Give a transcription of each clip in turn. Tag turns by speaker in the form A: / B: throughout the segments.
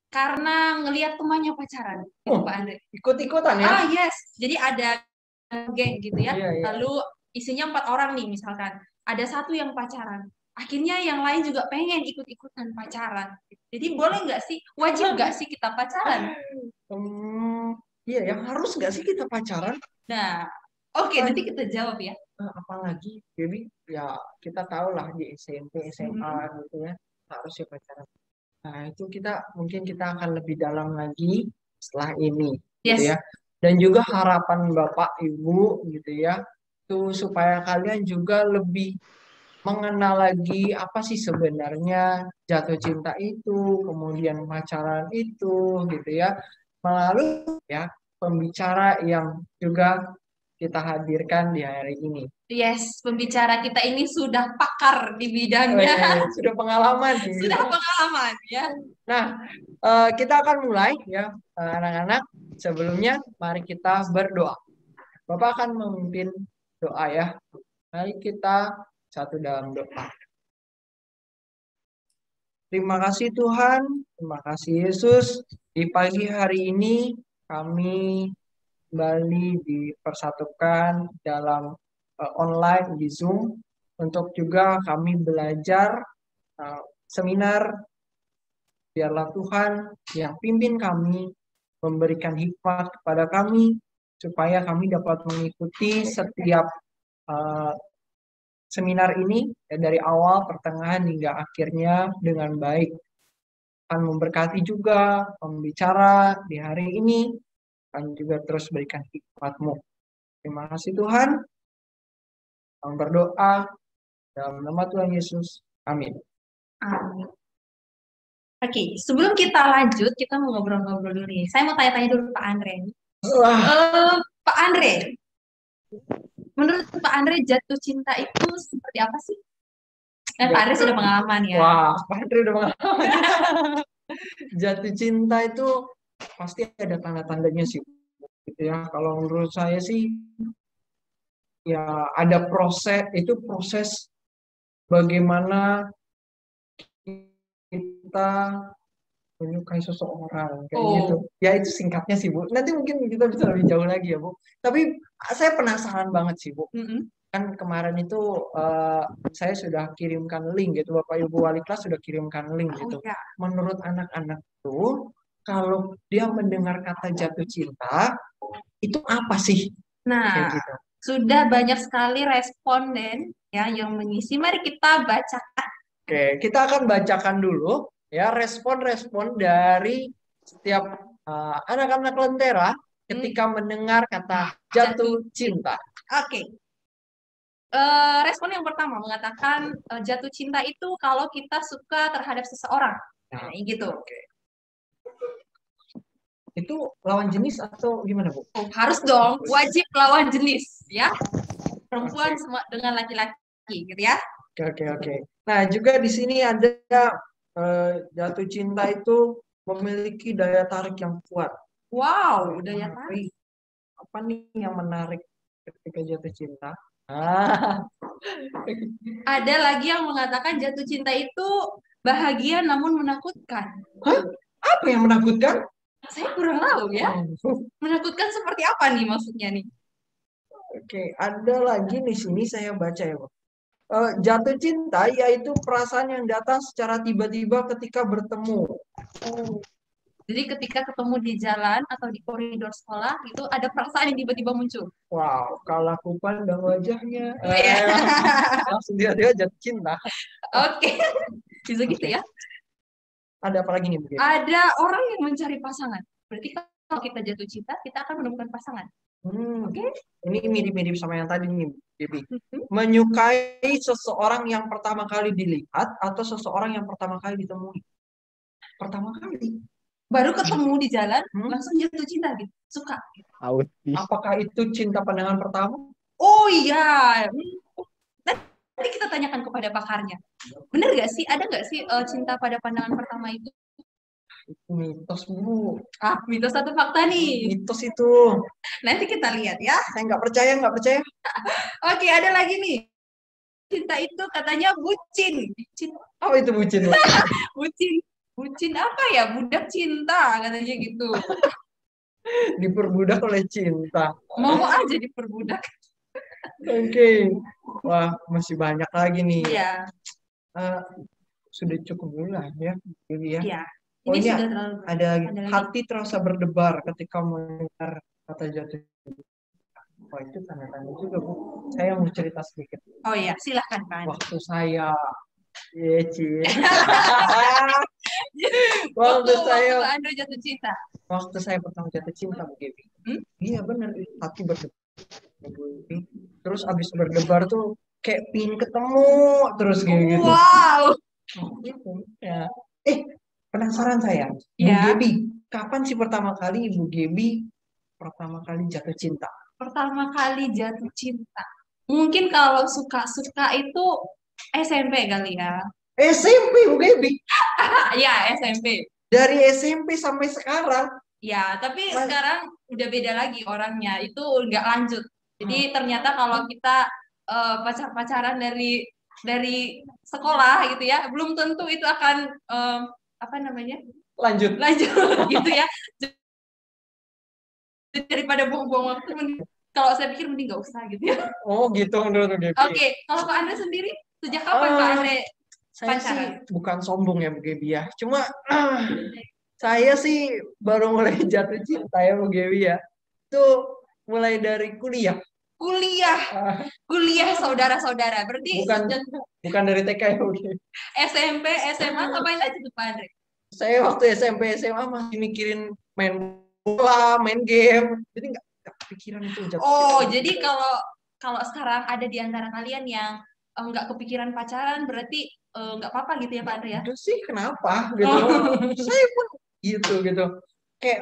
A: Karena ngelihat temannya pacaran, gitu
B: Oh,
A: Pak Andre.
B: ikut-ikutan ya?
A: Ah, yes. Jadi ada geng gitu ya.
B: Iya, iya.
A: Lalu isinya 4 orang nih misalkan. Ada satu yang pacaran. Akhirnya yang lain juga pengen ikut-ikutan pacaran. Jadi boleh nggak sih? Wajib nggak sih kita pacaran?
B: Hmm, iya ya, harus nggak sih kita pacaran?
A: Nah, oke, nanti
B: Apalagi,
A: kita jawab ya.
B: apalagi, jadi ya kita tahu lah di SMP, SMA
A: Mhm.
B: gitu ya, harus ya pacaran. Nah, itu mungkin kita akan lebih dalam lagi setelah ini, gitu
A: Yes.
B: ya. Dan juga harapan Bapak Ibu gitu ya, tuh supaya kalian juga lebih mengenal lagi apa sih sebenarnya jatuh cinta itu, kemudian pacaran itu, gitu ya. Melalui ya pembicara yang juga kita hadirkan di hari ini.
A: Yes, pembicara kita ini sudah pakar di bidangnya.
B: Weh, sudah pengalaman gitu.
A: Sudah pengalaman ya.
B: Nah, kita akan mulai ya, anak-anak. Sebelumnya, mari kita berdoa. Bapak akan memimpin doa ya. Mari kita satu dalam doa. Terima kasih Tuhan, terima kasih Yesus. Di pagi hari ini kami kembali dipersatukan dalam online di Zoom untuk juga kami belajar seminar. Biarlah Tuhan yang pimpin kami, memberikan hikmat kepada kami, supaya kami dapat mengikuti setiap uh, seminar ini ya, dari awal, pertengahan, hingga akhirnya dengan baik. Akan memberkati juga pembicara di hari ini, akan juga terus berikan hikmat-Mu. Terima kasih Tuhan. Kami berdoa dalam nama Tuhan Yesus. Amin.
A: Amin. Oke, sebelum kita lanjut, kita mau ngobrol-ngobrol dulu nih. Saya mau tanya-tanya dulu Pak Andre.
B: Wah,
A: Pak Andre, menurut Pak Andre jatuh cinta itu seperti apa sih? Pak Andre sudah pengalaman ya.
B: wah, Pak Andre udah pengalaman. Jatuh cinta itu pasti ada tanda-tandanya sih. Gitu ya. Kalau menurut saya sih ya ada proses bagaimana kita menyukai seseorang kayak gitu.
A: Oh,
B: Ya itu singkatnya sih Bu. Nanti mungkin kita bisa lebih jauh lagi ya Bu. Tapi saya penasaran banget sih Bu.
A: mm-mm.
B: Kan kemarin itu saya sudah kirimkan link gitu, Bapak Ibu wali kelas sudah kirimkan link
A: Oh
B: gitu.
A: ya.
B: Menurut anak-anak tuh kalau dia mendengar kata jatuh cinta itu apa sih kayak
A: Nah,
B: gitu.
A: sudah banyak sekali responden ya yang mengisi. Mari kita baca.
B: Oke, kita akan bacakan dulu ya respon-respon dari setiap anak-anak Lentera
A: Hmm,
B: ketika mendengar kata
A: jatuh
B: jatuh cinta.
A: Oke. Respon yang pertama mengatakan jatuh cinta itu kalau kita suka terhadap seseorang. Nah,
B: Nah,
A: gitu.
B: oke. Itu lawan jenis atau gimana Bu?
A: Oh, harus dong, wajib lawan jenis ya.
B: Oke.
A: Perempuan semua dengan laki-laki gitu ya.
B: Oke, oke, oke. Nah, juga di sini ada jatuh cinta itu memiliki daya tarik yang kuat.
A: Wow, udah ya
B: Nah,
A: tarik.
B: apa nih yang menarik ketika jatuh cinta? Ah,
A: Ada lagi yang mengatakan jatuh cinta itu bahagia namun menakutkan.
B: hah? Apa yang menakutkan?
A: Saya kurang tahu ya.
B: Oh,
A: Menakutkan seperti apa nih maksudnya nih?
B: oke, ada lagi di sini saya baca ya, Pak. Jatuh cinta yaitu perasaan yang datang secara tiba-tiba ketika bertemu.
A: Oh, jadi ketika ketemu di jalan atau di koridor sekolah itu ada perasaan yang tiba-tiba muncul.
B: Wow, kalau aku pandang wajahnya,
A: Oh ya.
B: langsung dia jatuh cinta.
A: Oke, bisa gitu
B: Oke,
A: ya.
B: ada apa lagi nih, Bu?
A: Ada orang yang mencari pasangan. Berarti kalau kita jatuh cinta, kita akan menemukan pasangan.
B: Hmm,
A: Oke?
B: ini mirip-mirip sama yang tadi nih, Debbie.
A: Mhm.
B: Menyukai seseorang yang pertama kali dilihat atau seseorang yang pertama kali ditemui? Pertama kali.
A: Baru ketemu di jalan,
B: Hmm?
A: langsung jatuh cinta gitu. Suka.
B: Apakah itu cinta pandangan pertama?
A: Oh iya. Nanti kita tanyakan kepada pakarnya. Bener gak sih? Ada gak sih cinta pada pandangan pertama itu?
B: Itu mitos, Bu.
A: Ah, mitos satu fakta nih.
B: Mitos itu.
A: Nanti kita lihat ya.
B: Saya nggak percaya, nggak percaya.
A: Oke, ada lagi nih. Cinta itu katanya bucin. Bucin.
B: Apa itu bucin, Bu?
A: Bucin. Bucin apa ya? Budak cinta katanya gitu.
B: Diperbudak oleh cinta.
A: Mau aja diperbudak.
B: Oke. Wah, masih banyak lagi nih.
A: Iya,
B: Eh, sudah cukup dulu lah ya, Dewi ya.
A: iya.
B: Oh,
A: Ini
B: ini
A: sudah terlalu
B: ada
A: lagi.
B: hati terasa berdebar ketika mendengar kata jatuh. Wah, itu tanda-tanda juga, Bu. Saya mau cerita sedikit.
A: Oh iya, silahkan Pak Andre.
B: Waktu saya, Cie.
A: Waktu
B: Waktu saya,
A: Pak Andre jatuh cinta.
B: waktu saya pertama jatuh cinta, Bu Dewi.
A: Hmm?
B: Iya benar, hati berdebar. Terus abis berdebar tuh kayak pingin ketemu terus kayak gitu.
A: Wow.
B: Gitu. Ya. Penasaran saya, Bu
A: Ya.
B: Gebi, kapan sih pertama kali Ibu Gebi pertama kali jatuh cinta?
A: Pertama kali jatuh cinta. Mungkin kalau suka-suka itu SMP kali ya.
B: SMP, Bu Gebi.
A: Ya, SMP.
B: Dari SMP sampai sekarang.
A: Ya, tapi sekarang udah beda lagi orangnya. Itu nggak lanjut. Jadi ternyata kalau kita pacar-pacaran dari sekolah gitu ya, belum tentu itu akan apa namanya?
B: Lanjut.
A: Gitu ya. Daripada buang-buang waktu, kalau saya pikir mending nggak usah gitu ya.
B: Oh gitu menurut Bu Gebi.
A: Oke, kalau Pak Andre sendiri sejak kapan Pak Andre
B: Saya
A: pacaran?
B: sih bukan sombong ya Bu Gebi ya. Cuma saya sih baru mulai jatuh cinta ya Bu Gebi ya. Itu mulai dari kuliah.
A: Kuliah saudara-saudara. Berarti
B: Bukan dari TK ya Bu Gebi.
A: SMP, SMA ngapain aja tuh Pak Andre?
B: Saya waktu SMP SMA masih mikirin main bola, main game. Jadi nggak kepikiran itu jatuh
A: Oh,
B: cinta.
A: jadi kalau sekarang ada di antara kalian yang nggak kepikiran pacaran, berarti nggak apa-apa gitu ya Pak Andre ya?
B: Itu sih kenapa gitu. Saya pun gitu. Kayak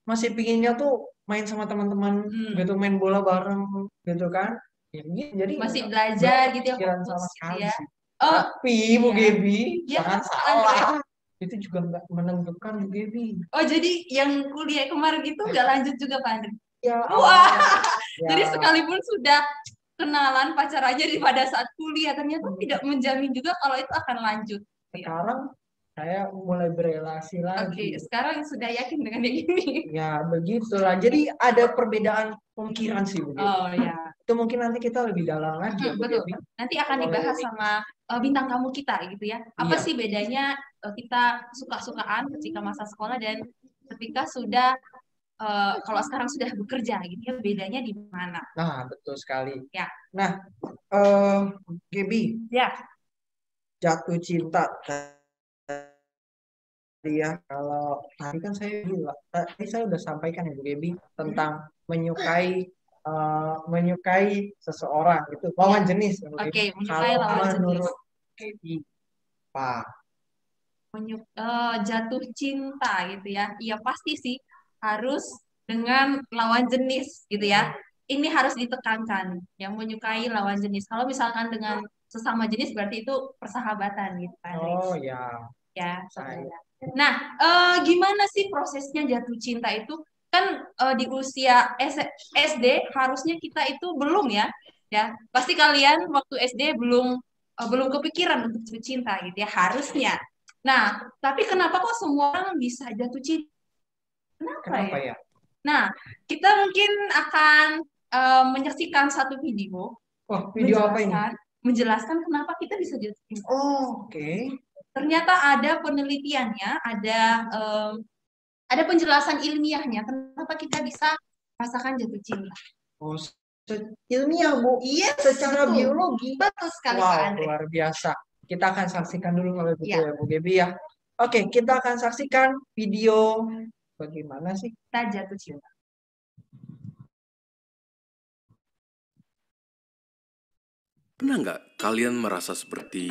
B: masih pinginnya tuh main sama teman-teman gitu, main bola bareng gitu kan. Ya, jadi
A: masih belajar gitu ya,
B: kepikiran
A: fokus
B: sama
A: gitu
B: sekali
A: ya.
B: sih. Tapi Bu
A: iya.
B: Gebi,
A: Iya,
B: jangan
A: Pak
B: salah. Itu juga nggak menentukan Bu Gebi.
A: Oh, jadi yang kuliah kemarin itu nggak lanjut juga Pak Andre?
B: Ya,
A: Wah,
B: ya.
A: jadi sekalipun sudah kenalan pacarannya pada saat kuliah, ternyata tidak menjamin juga kalau itu akan lanjut.
B: Sekarang saya mulai berelasi lagi.
A: Oke, sekarang sudah yakin dengan yang ini.
B: Ya, begitulah. Jadi ada perbedaan pemikiran sih begitu.
A: Oh ya.
B: Itu mungkin nanti kita lebih dalam lagi. Ya,
A: Betul.
B: Dewi.
A: Nanti akan dibahas sama bintang tamu kita gitu ya. Apa
B: Iya.
A: sih bedanya kita suka-sukaan ketika masa sekolah dan ketika sudah kalau sekarang sudah bekerja gitu ya, bedanya di mana?
B: Nah, betul sekali.
A: Ya.
B: Nah, Gebi,
A: Ya.
B: jatuh cinta tadi ya. Kalau tadi kan tadi saya udah sampaikan ya Bu Gebi tentang menyukai seseorang gitu, lawan jenis.
A: Oke, menyukai
B: Kalau
A: lawan jenis.
B: menurut Gebi, Pak,
A: jatuh cinta gitu ya. Iya pasti sih harus dengan lawan jenis gitu ya. Ini harus ditekankan yang menyukai lawan jenis. Kalau misalkan dengan sesama jenis berarti itu persahabatan gitu kan.
B: Oh ya.
A: Ya.
B: Saya.
A: Nah, gimana sih prosesnya jatuh cinta itu? Kan di usia SD harusnya kita itu belum ya. Ya, pasti kalian waktu SD belum kepikiran untuk jatuh cinta gitu ya harusnya. Nah, tapi kenapa kok semua orang bisa jatuh cinta?
B: Kenapa ya?
A: Nah, kita mungkin akan menyaksikan satu video.
B: Oh, video apa ini?
A: Menjelaskan kenapa kita bisa jatuh cinta.
B: Oh, oke.
A: Ternyata ada penelitiannya, ada penjelasan ilmiahnya kenapa kita bisa merasakan jatuh cinta.
B: Oh, ilmiah Bu?
A: Iya,
B: secara biologi.
A: Betul sekali
B: wow,
A: Pak Andre.
B: Luar biasa. Kita akan saksikan dulu kalau begitu ya Bu Gebi ya. Oke, kita akan saksikan video bagaimana sih
A: kita jatuh cinta.
C: Pernah nggak kalian merasa seperti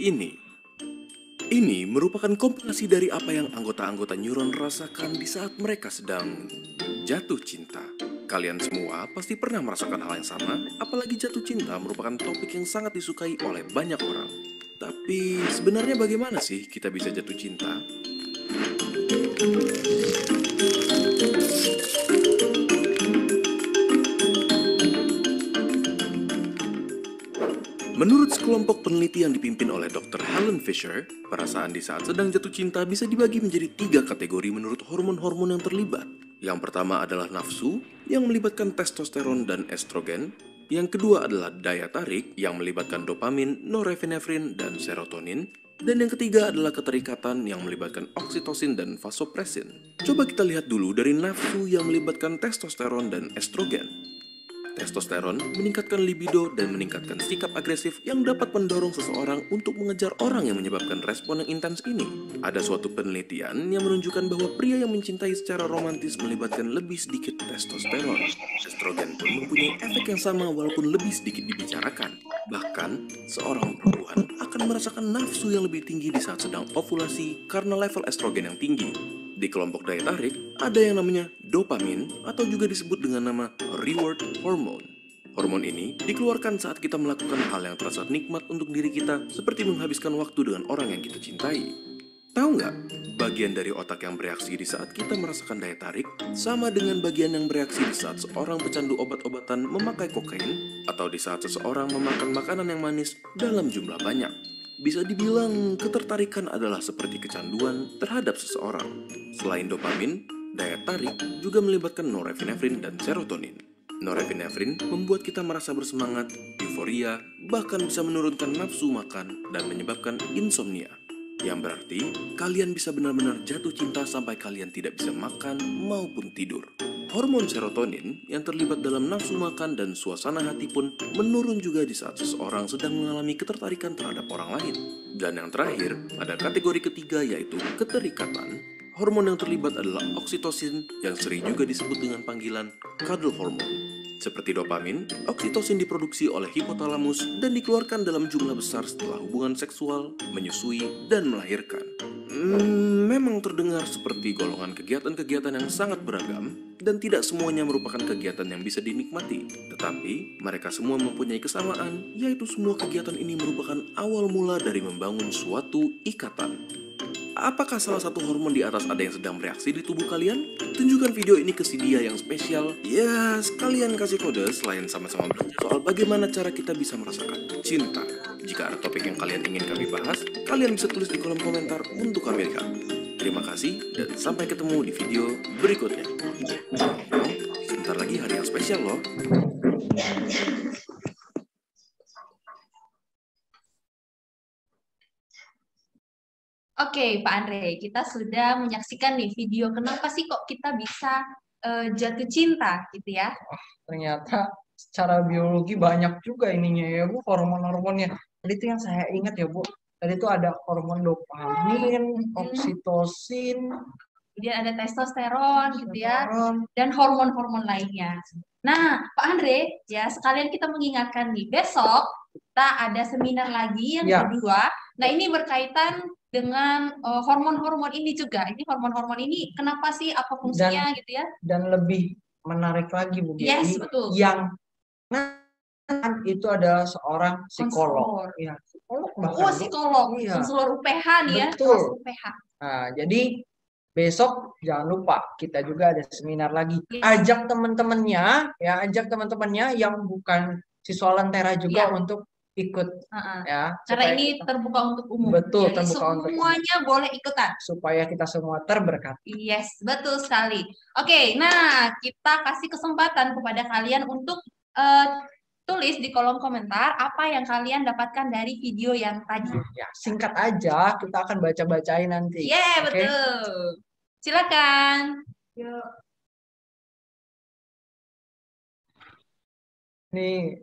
C: ini? Ini merupakan kompilasi dari apa yang anggota-anggota neuron rasakan di saat mereka sedang jatuh cinta. Kalian semua pasti pernah merasakan hal yang sama, apalagi jatuh cinta merupakan topik yang sangat disukai oleh banyak orang. Tapi sebenarnya bagaimana sih kita bisa jatuh cinta? Menurut sekelompok peneliti yang dipimpin oleh Dr. Helen Fisher, perasaan di saat sedang jatuh cinta bisa dibagi menjadi 3 kategori menurut hormon-hormon yang terlibat. Yang pertama adalah nafsu, yang melibatkan testosteron dan estrogen. Yang kedua adalah daya tarik, yang melibatkan dopamin, norepinefrin, dan serotonin. Dan yang ketiga adalah keterikatan yang melibatkan oksitosin dan vasopresin. Coba kita lihat dulu dari nafsu yang melibatkan testosteron dan estrogen. Testosteron meningkatkan libido dan meningkatkan sikap agresif yang dapat mendorong seseorang untuk mengejar orang yang menyebabkan respon yang intens ini. Ada suatu penelitian yang menunjukkan bahwa pria yang mencintai secara romantis melibatkan lebih sedikit testosteron. Estrogen pun mempunyai efek yang sama walaupun lebih sedikit dibicarakan. Bahkan, seorang perempuan akan merasakan nafsu yang lebih tinggi di saat sedang ovulasi karena level estrogen yang tinggi. Di kelompok daya tarik, ada yang namanya dopamin atau juga disebut dengan nama reward hormone. Hormon ini dikeluarkan saat kita melakukan hal yang terasa nikmat untuk diri kita, seperti menghabiskan waktu dengan orang yang kita cintai. Tahu nggak, bagian dari otak yang bereaksi di saat kita merasakan daya tarik sama dengan bagian yang bereaksi di saat seorang pecandu obat-obatan memakai kokain atau di saat seseorang memakan makanan yang manis dalam jumlah banyak. Bisa dibilang ketertarikan adalah seperti kecanduan terhadap seseorang. Selain dopamin, daya tarik juga melibatkan norepinefrin dan serotonin. Norepinefrin membuat kita merasa bersemangat, euforia, bahkan bisa menurunkan nafsu makan dan menyebabkan insomnia. Yang berarti, kalian bisa benar-benar jatuh cinta sampai kalian tidak bisa makan maupun tidur. Hormon serotonin yang terlibat dalam nafsu makan dan suasana hati pun menurun juga di saat seseorang sedang mengalami ketertarikan terhadap orang lain. Dan yang terakhir, ada kategori ketiga yaitu keterikatan. Hormon yang terlibat adalah oksitosin yang sering juga disebut dengan panggilan cuddle hormone. Seperti dopamin, oksitosin diproduksi oleh hipotalamus dan dikeluarkan dalam jumlah besar setelah hubungan seksual, menyusui, dan melahirkan. Memang terdengar seperti golongan kegiatan-kegiatan yang sangat beragam dan tidak semuanya merupakan kegiatan yang bisa dinikmati. Tetapi, mereka semua mempunyai kesamaan, yaitu semua kegiatan ini merupakan awal mula dari membangun suatu ikatan. Apakah salah satu hormon di atas ada yang sedang bereaksi di tubuh kalian? Tunjukkan video ini ke si dia yang spesial. Ya, sekalian kasih kode selain sama-sama belajar soal bagaimana cara kita bisa merasakan cinta. Jika ada topik yang kalian ingin kami bahas, kalian bisa tulis di kolom komentar untuk kami lihat. Terima kasih dan sampai ketemu di video berikutnya. Sebentar lagi hari yang spesial loh.
A: Oke, Pak Andre, kita sudah menyaksikan nih video kenapa sih kok kita bisa jatuh cinta gitu ya.
B: Ternyata secara biologi banyak juga ininya ya Bu, hormon-hormonnya. Tadi itu yang saya ingat ya Bu, tadi itu ada hormon dopamin, oksitosin,
A: Kemudian ada testosteron gitu ya, dan hormon-hormon lainnya. Nah, Pak Andre, ya sekalian kita mengingatkan nih, besok kita ada seminar lagi yang kedua. Nah, ini berkaitan dengan hormon-hormon ini juga. Ini hormon-hormon ini kenapa sih, apa fungsinya gitu ya?
B: Dan lebih menarik lagi Bu Gedi,
A: Yes, betul.
B: yang itu adalah seorang psikolog.
A: Ya,
B: psikolog
A: bahkan. Oh, psikolog.
B: Iya.
A: Konselor UPH nih ya.
B: Betul.
A: UPH.
B: Nah, jadi besok jangan lupa kita juga ada seminar lagi. Ajak teman-temannya, ya, ajak teman-temannya yang bukan siswa Lentera juga untuk ikut, ya.
A: Karena ini terbuka untuk umum.
B: Betul,
A: jadi
B: terbuka untuk
A: semuanya boleh ikutan.
B: Supaya kita semua terberkati.
A: Yes, betul sekali. Oke, nah kita kasih kesempatan kepada kalian untuk tulis di kolom komentar apa yang kalian dapatkan dari video yang tadi.
B: Ya, singkat aja, kita akan baca-bacain nanti.
A: Yeah, betul. Silakan. Yuk.
B: Nih,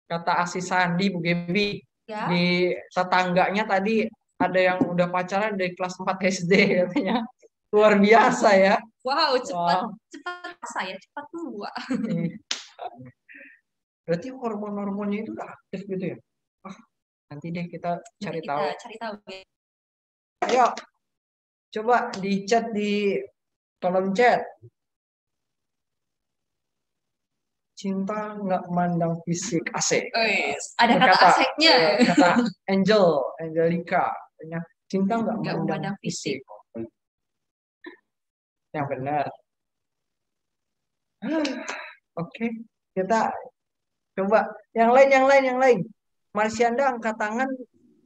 B: kata Asis Sandi, Bu Gebi, di tetangganya tadi ada yang udah pacaran dari kelas 4 SD katanya. Luar biasa ya.
A: Wow, cepat saya, cepat tua.
B: Berarti hormon-hormonnya itu udah aktif gitu ya? Nanti deh kita cari tahu. Ayo, coba di chat di kolom chat. Cinta nggak mandang fisik, asik.
A: Ada kata asiknya.
B: Kata Angelica. Cinta nggak mandang fisik. Yang benar. Oke, kita coba yang lain. Marsyanda angkat tangan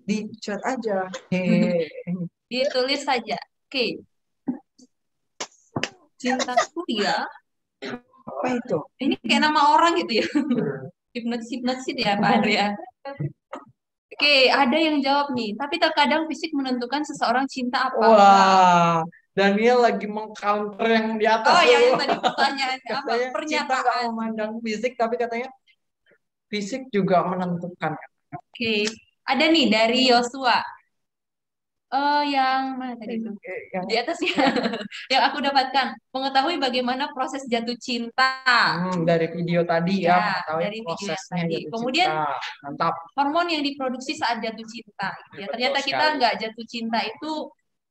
B: di chat aja. Hehehe.
A: Ditulis saja. Oke, cintaku ya.
B: Apa itu?
A: Ini kayak nama orang gitu ya. Hipnotis ya Pak Andre ya. Oke, ada yang jawab nih. Tapi terkadang fisik menentukan seseorang cinta apa enggak.
B: Wah, Daniel lagi mengcounter yang di atas
A: Oh ya,
B: dulu.
A: yang tadi pertanyaannya apa?
B: Katanya cinta nggak
A: Pernyataan.
B: memandang fisik, tapi katanya fisik juga menentukan.
A: Oke, ada nih dari Yosua. Yang mana tadi itu?
B: Yang
A: Di atas ya. Yang aku dapatkan, mengetahui bagaimana proses jatuh cinta.
B: dari video tadi
A: Ya,
B: mengetahui
A: dari video yang
B: prosesnya
A: tadi.
B: jatuh
A: Kemudian
B: cinta. Mantap.
A: hormon yang diproduksi saat jatuh cinta. Ya, ternyata
B: Betul
A: kita
B: sekali.
A: nggak jatuh cinta itu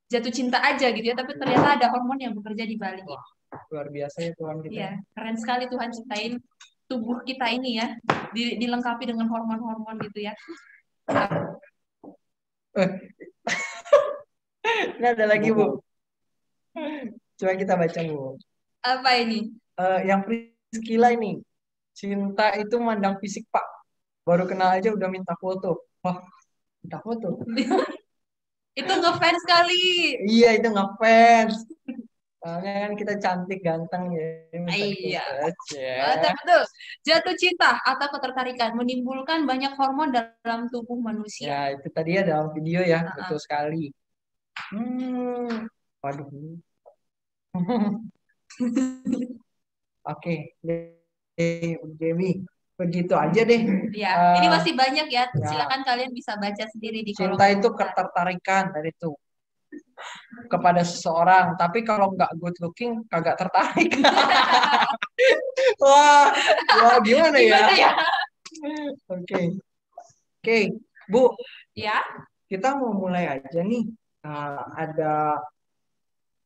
A: jatuh cinta aja gitu ya, tapi ternyata ada hormon yang bekerja di balik.
B: Wah, luar biasa ya Tuhan kita.
A: Iya, keren sekali Tuhan ciptain tubuh kita ini ya, dilengkapi dengan hormon-hormon gitu ya.
B: Eh, Ini ada lagi Bu. Coba kita baca Bu.
A: Apa ini?
B: Yang Priscila ini, cinta itu mandang fisik Pak. Baru kenal aja udah minta foto. Wah, minta foto.
A: Itu ngefans sekali.
B: Iya itu ngefans. Soalnya kan kita cantik ganteng ya.
A: Iya.
B: Aja.
A: Betul. Jatuh cinta atau ketertarikan menimbulkan banyak hormon dalam tubuh manusia.
B: Ya itu tadi ya dalam video ya,
A: Uh-uh.
B: betul sekali. Waduh. Oke, Dewi, begitu aja deh.
A: Ya, ini masih banyak ya.
B: Ya.
A: Silakan kalian bisa baca sendiri di kolom
B: Cinta itu
A: komentar.
B: ketertarikan dari itu kepada seseorang, tapi kalau nggak good looking kagak tertarik. Wah, gimana ya?
A: Gimana ya?
B: Oke, Bu,
A: Ya,
B: kita mau mulai aja nih. Ada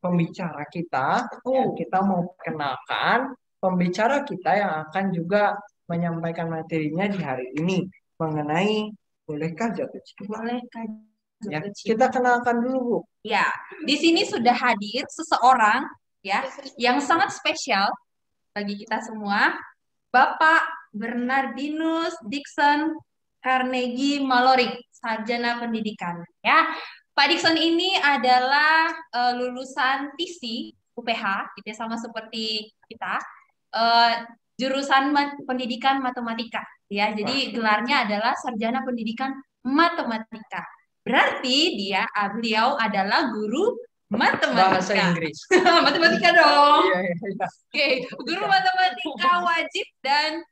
B: pembicara kita, kita mau kenalkan pembicara kita yang akan juga menyampaikan materinya di hari ini mengenai bolehkah jatuh cinta?
A: bolehkah
B: Ya,
A: jatuh cinta?
B: kita kenalkan dulu Bu.
A: Ya, di sini sudah hadir seseorang ya yang sangat spesial bagi kita semua, Bapak Bernardinus Dixon Carnegie Malorik, sarjana pendidikan. Ya, Pak Dixon ini adalah lulusan TC UPH, gitu ya, sama seperti kita, jurusan pendidikan matematika. Ya, jadi gelarnya adalah sarjana pendidikan matematika. Berarti beliau adalah guru matematika.
B: Bahasa Inggris.
A: Matematika dong.
B: Iya.
A: Oke, guru matematika wajib dan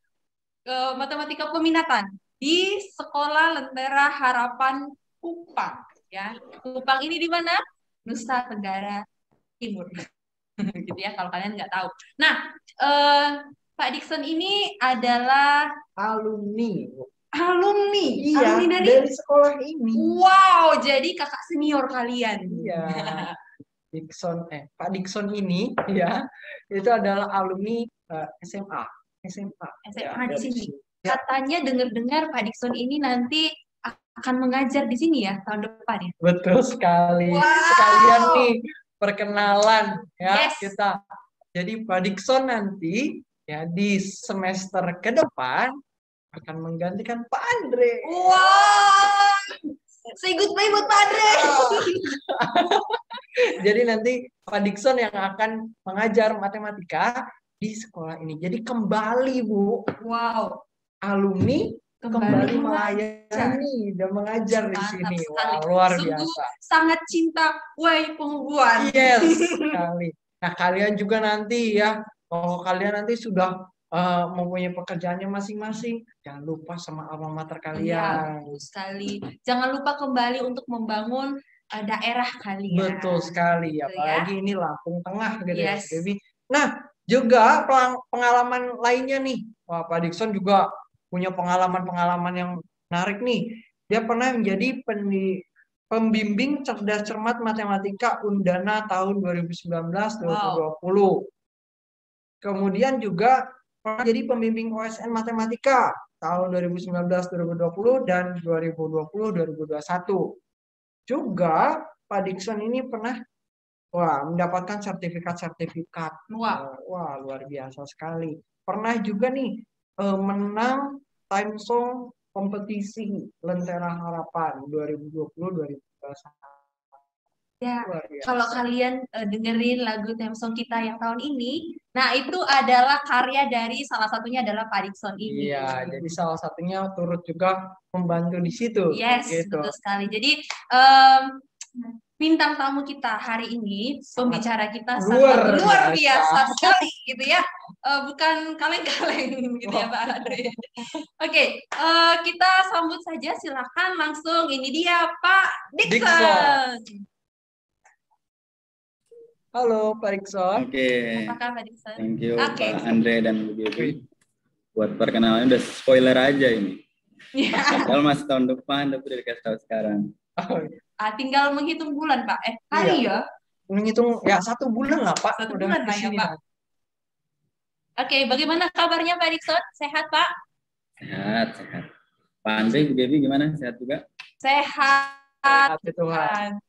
A: matematika peminatan di Sekolah Lentera Harapan Kupang. Ya, Kupang ini di mana? Nusa Tenggara Timur. Gitu ya, kalau kalian nggak tahu. Nah, Pak Dixon ini adalah
B: Alumni.
A: alumni
B: dari sekolah ini.
A: Wow, jadi kakak senior kalian.
B: Iya. Pak Dixon ini ya, itu adalah alumni SMA
A: SMA di sini.
B: Ya.
A: Katanya dengar-dengar Pak Dixon ini nanti akan mengajar di sini ya tahun depan ya.
B: Betul sekali.
A: Wow.
B: Sekalian nih perkenalan ya
A: Yes.
B: kita. Jadi Pak Dixon nanti ya di semester ke depan akan menggantikan Pak Andre.
A: Wow. Say goodbye buat Pak Andre.
B: Jadi nanti Pak Dixon yang akan mengajar matematika di sekolah ini. Jadi kembali Bu,
A: Wow.
B: alumni kembali
A: mengajar
B: melayani dan mengajar di
A: Mantap
B: sini.
A: sekali.
B: Wah, luar
A: Sungguh
B: biasa.
A: sangat cinta Wai Penghubuan.
B: Yes, sekali. Nah, kalian juga nanti ya, kalau kalian nanti sudah mempunyai pekerjaannya masing-masing, jangan lupa sama alma mater
A: Iya,
B: kalian.
A: betul sekali. Jangan lupa kembali untuk membangun daerah kalian.
B: Betul sekali,
A: Betul ya.
B: apalagi ini Lampung Tengah gitu ya,
A: Yes.
B: Devi. Nah, juga pengalaman lainnya nih. Wah, Pak Dixon juga punya pengalaman-pengalaman yang menarik nih. Dia pernah menjadi pembimbing cerdas cermat matematika Undana tahun 2019-2020. Kemudian juga pernah jadi pembimbing OSN matematika tahun 2019-2020 dan 2020-2021. Juga Pak Dixon ini pernah mendapatkan sertifikat-sertifikat.
A: Wow.
B: Wah, luar biasa sekali. Pernah juga nih menang Time Song kompetisi Lentera Harapan 2020-2021.
A: Ya,
B: Luar biasa.
A: kalau kalian dengerin lagu theme song kita yang tahun ini, nah itu adalah karya dari salah satunya adalah Pak Dikson ini.
B: Iya, jadi salah satunya turut juga membantu di situ.
A: Yes,
B: Gitu.
A: betul sekali. Jadi bintang tamu kita hari ini, pembicara kita
B: luar
A: sangat luar
B: biasa.
A: biasa sekali, gitu ya. Bukan kaleng-kaleng, gitu ya Pak Andre. Oke, kita sambut saja. Silakan langsung. Ini dia Pak Dikson.
B: Halo Pak Dikson.
D: Oke,
A: Apakah Pak Dikson?
D: thank you
A: Oke.
D: Pak Andre dan Bu Devi. Buat perkenalan udah spoiler aja ini.
A: Ya.
D: Padahal masih tahun depan, tapi udah dikasih tahu sekarang.
A: Tinggal menghitung bulan Pak. Hari ya.
B: Menghitung ya 1 bulan lah Pak.
A: 1
B: Udah
A: bulan lah ya
B: kesini,
A: Pak. Oke, bagaimana kabarnya Pak Dikson? Sehat Pak?
D: Sehat, sehat. Pak Andre, Bu Devi gimana? Sehat juga?
A: Sehat.
B: Hati Tuhan.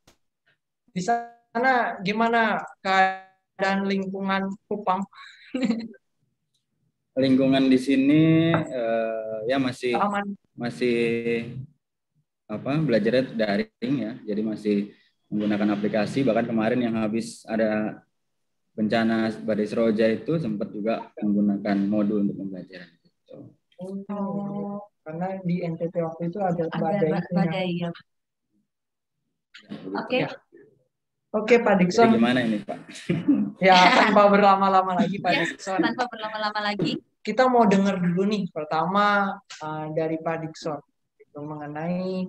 B: Di sana gimana keadaan lingkungan Kupang?
D: Lingkungan di sini ya masih
B: Aman.
D: belajarnya daring ya. Jadi masih menggunakan aplikasi. Bahkan kemarin yang habis ada bencana badai Seroja itu sempat juga menggunakan modul untuk pembelajaran.
B: Karena di NTT waktu itu ada
A: badai ya. Oke.
B: Oke Pak Dikson.
D: Jadi gimana ini Pak?
B: Ya tanpa berlama-lama lagi Pak Dikson.
A: Tanpa berlama-lama lagi.
B: Kita mau dengar dulu nih pertama dari Pak Dikson itu mengenai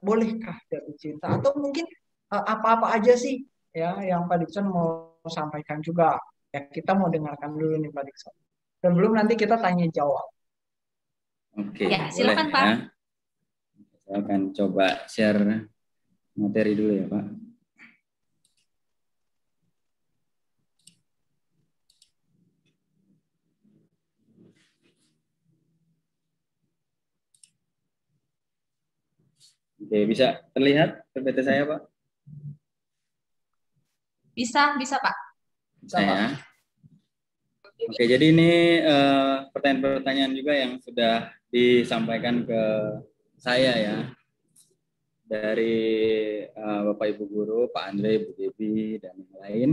B: bolehkah jatuh cinta atau mungkin apa-apa aja sih ya yang Pak Dikson mau sampaikan juga. Ya kita mau dengarkan dulu nih Pak Dikson. Dan belum nanti kita tanya jawab.
D: Oke.
A: Ya, silakan
D: boleh,
A: Pak.
D: Ya. Saya akan coba share materi dulu ya Pak. Oke, bisa terlihat PPT saya Pak?
A: Bisa Pak.
D: Bisa ya. Oke, jadi ini pertanyaan-pertanyaan juga yang sudah disampaikan ke saya ya. Dari Bapak Ibu Guru, Pak Andre, Bu Devi, dan yang lain.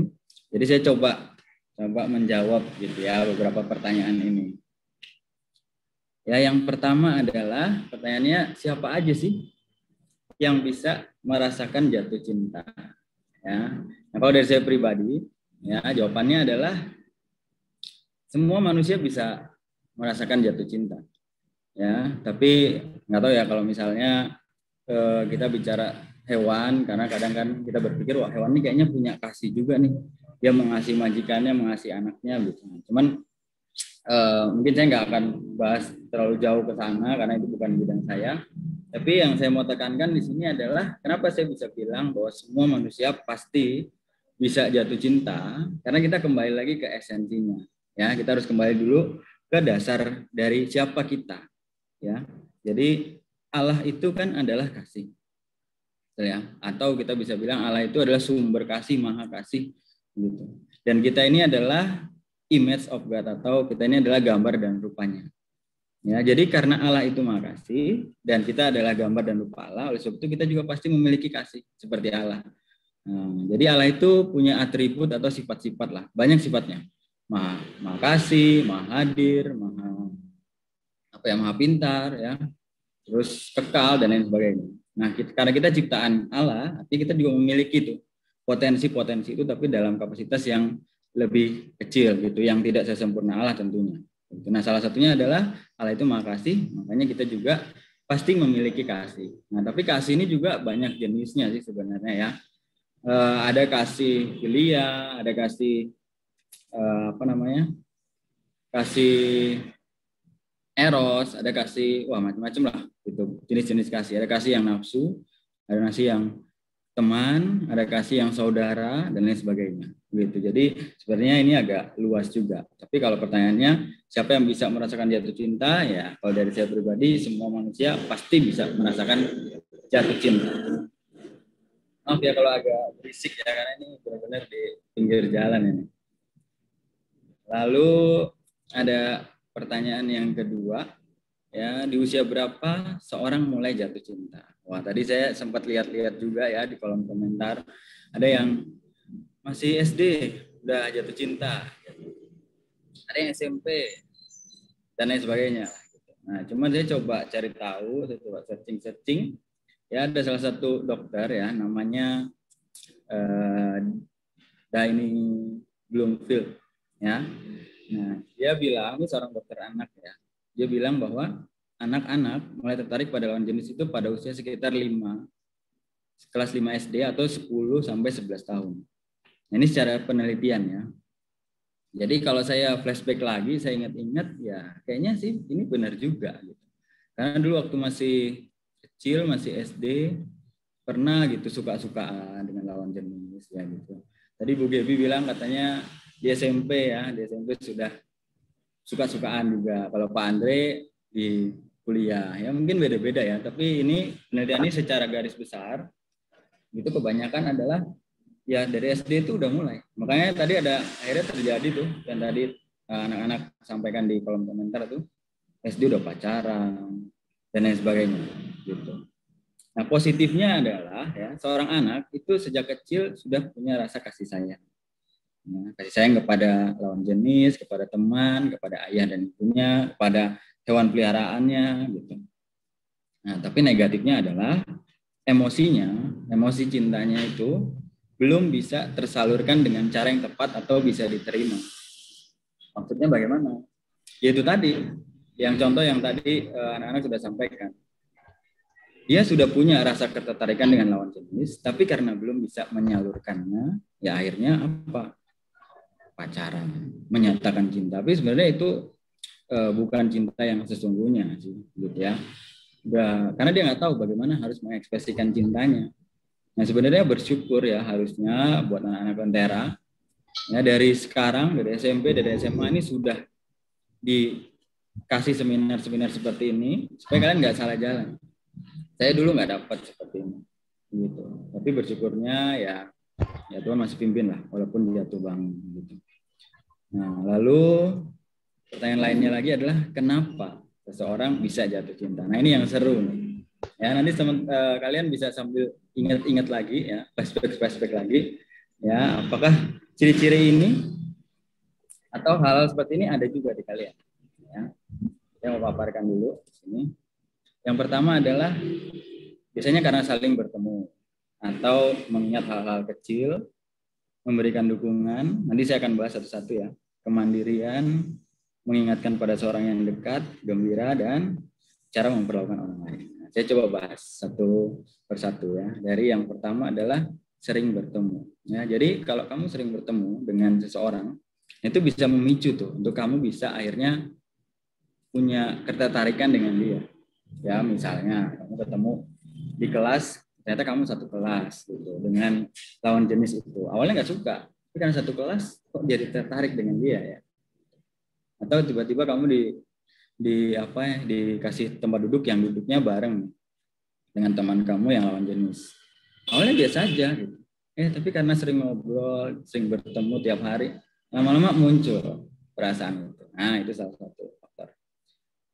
D: Jadi saya coba menjawab gitu ya beberapa pertanyaan ini. Ya, yang pertama adalah pertanyaannya siapa aja sih yang bisa merasakan jatuh cinta? Ya, nah, kalau dari saya pribadi, ya jawabannya adalah semua manusia bisa merasakan jatuh cinta. Ya, tapi nggak tahu ya kalau misalnya kita bicara hewan, karena kadang kan kita berpikir wah hewan ini kayaknya punya kasih juga nih, dia mengasihi majikannya, mengasihi anaknya gitu. Cuman mungkin saya nggak akan bahas terlalu jauh ke sana karena itu bukan bidang saya. Tapi yang saya mau tekankan di sini adalah kenapa saya bisa bilang bahwa semua manusia pasti bisa jatuh cinta, karena kita kembali lagi ke esensinya. Ya, kita harus kembali dulu ke dasar dari siapa kita. Ya, jadi Allah itu kan adalah kasih. Ya, atau kita bisa bilang Allah itu adalah sumber kasih, maha kasih gitu. Dan kita ini adalah image of God atau kita ini adalah gambar dan rupanya. Ya, jadi karena Allah itu maha kasih dan kita adalah gambar dan rupa Allah, oleh sebab itu kita juga pasti memiliki kasih seperti Allah. Nah, jadi Allah itu punya atribut atau sifat-sifat lah, banyak sifatnya. Maha kasih, maha hadir, maha pintar ya. Terus kekal dan lain sebagainya. Nah, karena kita ciptaan Allah, artinya kita juga memiliki itu potensi-potensi itu, tapi dalam kapasitas yang lebih kecil gitu, yang tidak sesempurna Allah tentunya. Nah, salah satunya adalah Allah itu maha kasih, makanya kita juga pasti memiliki kasih. Nah, tapi kasih ini juga banyak jenisnya sih sebenarnya ya. Ada kasih filia, ada kasih kasih eros, ada kasih macam-macam lah gitu, jenis-jenis kasih. Ada kasih yang nafsu, ada kasih yang teman, ada kasih yang saudara dan lain sebagainya gitu. Jadi sebenarnya ini agak luas juga. Tapi kalau pertanyaannya siapa yang bisa merasakan jatuh cinta, ya kalau dari saya pribadi semua manusia pasti bisa merasakan jatuh cinta. Maaf ya kalau agak berisik ya, karena ini benar-benar di pinggir jalan ini. Lalu ada pertanyaan yang kedua, ya di usia berapa seorang mulai jatuh cinta. Wah, tadi saya sempat lihat-lihat juga ya di kolom komentar, ada yang masih SD udah jatuh cinta, ada yang SMP dan lain sebagainya. Nah, cuman saya coba cari tahu, saya coba searching, ya ada salah satu dokter ya namanya Daini Bloomfield, ya. Nah, dia bilang, ini seorang dokter anak ya, dia bilang bahwa anak-anak mulai tertarik pada lawan jenis itu pada usia sekitar kelas 5 SD atau 10 sampai 11 tahun. Nah, ini secara penelitian ya. Jadi kalau saya flashback lagi, saya ingat-ingat ya kayaknya sih ini benar juga gitu. Karena dulu waktu masih kecil, masih SD, pernah gitu suka-sukaan dengan lawan jenis ya gitu. Tadi Bu Gebi bilang katanya di SMP ya, di SMP sudah suka-sukaan juga. Kalau Pak Andre di kuliah ya mungkin beda-beda ya. Tapi ini penelitian ini secara garis besar itu kebanyakan adalah ya dari SD itu udah mulai. Makanya tadi akhirnya terjadi tuh yang tadi anak-anak sampaikan di kolom komentar tuh SD udah pacaran dan lain sebagainya gitu. Nah, positifnya adalah ya seorang anak itu sejak kecil sudah punya rasa kasih sayang. Ya, kasih sayang kepada lawan jenis, kepada teman, kepada ayah dan ibunya, kepada hewan peliharaannya gitu. Nah, tapi negatifnya adalah emosi cintanya itu belum bisa tersalurkan dengan cara yang tepat atau bisa diterima. Maksudnya bagaimana? Yaitu tadi, yang contoh yang tadi anak-anak sudah sampaikan. Dia sudah punya rasa ketertarikan dengan lawan jenis, tapi karena belum bisa menyalurkannya, ya akhirnya apa? Pacaran, menyatakan cinta. Tapi sebenarnya itu bukan cinta yang sesungguhnya sih, gitu ya. Karena dia nggak tahu bagaimana harus mengekspresikan cintanya. Nah sebenarnya bersyukur ya harusnya buat anak-anak Lentera ya dari sekarang dari SMP dari SMA ini sudah dikasih seminar-seminar seperti ini supaya kalian nggak salah jalan. Saya dulu nggak dapat seperti ini, gitu. Tapi bersyukurnya ya Tuhan masih pimpin lah walaupun jatuh bangun gitu. Nah lalu pertanyaan lainnya lagi adalah kenapa seseorang bisa jatuh cinta? Nah ini yang seru nih. Ya nanti kalian bisa sambil ingat-ingat lagi ya, flashback lagi ya, apakah ciri-ciri ini atau hal-hal seperti ini ada juga di kalian ya. Saya mau paparkan dulu di sini. Yang pertama adalah biasanya karena saling bertemu atau mengingat hal-hal kecil, memberikan dukungan. Nanti saya akan bahas satu-satu ya. Kemandirian, mengingatkan pada seorang yang dekat, gembira, dan cara memperlakukan orang lain. Saya coba bahas satu persatu ya. Dari yang pertama adalah sering bertemu. Ya, jadi kalau kamu sering bertemu dengan seseorang, itu bisa memicu tuh untuk kamu bisa akhirnya punya ketertarikan dengan dia. Ya, misalnya kamu ketemu di kelas, ternyata kamu satu kelas gitu dengan lawan jenis itu. Awalnya nggak suka, tapi karena satu kelas kok jadi tertarik dengan dia ya. Atau tiba-tiba kamu dikasih tempat duduk yang duduknya bareng dengan teman kamu yang lawan jenis. Awalnya biasa aja gitu. Tapi karena sering ngobrol, sering bertemu tiap hari, lama-lama muncul perasaan itu. Nah, itu salah satu faktor.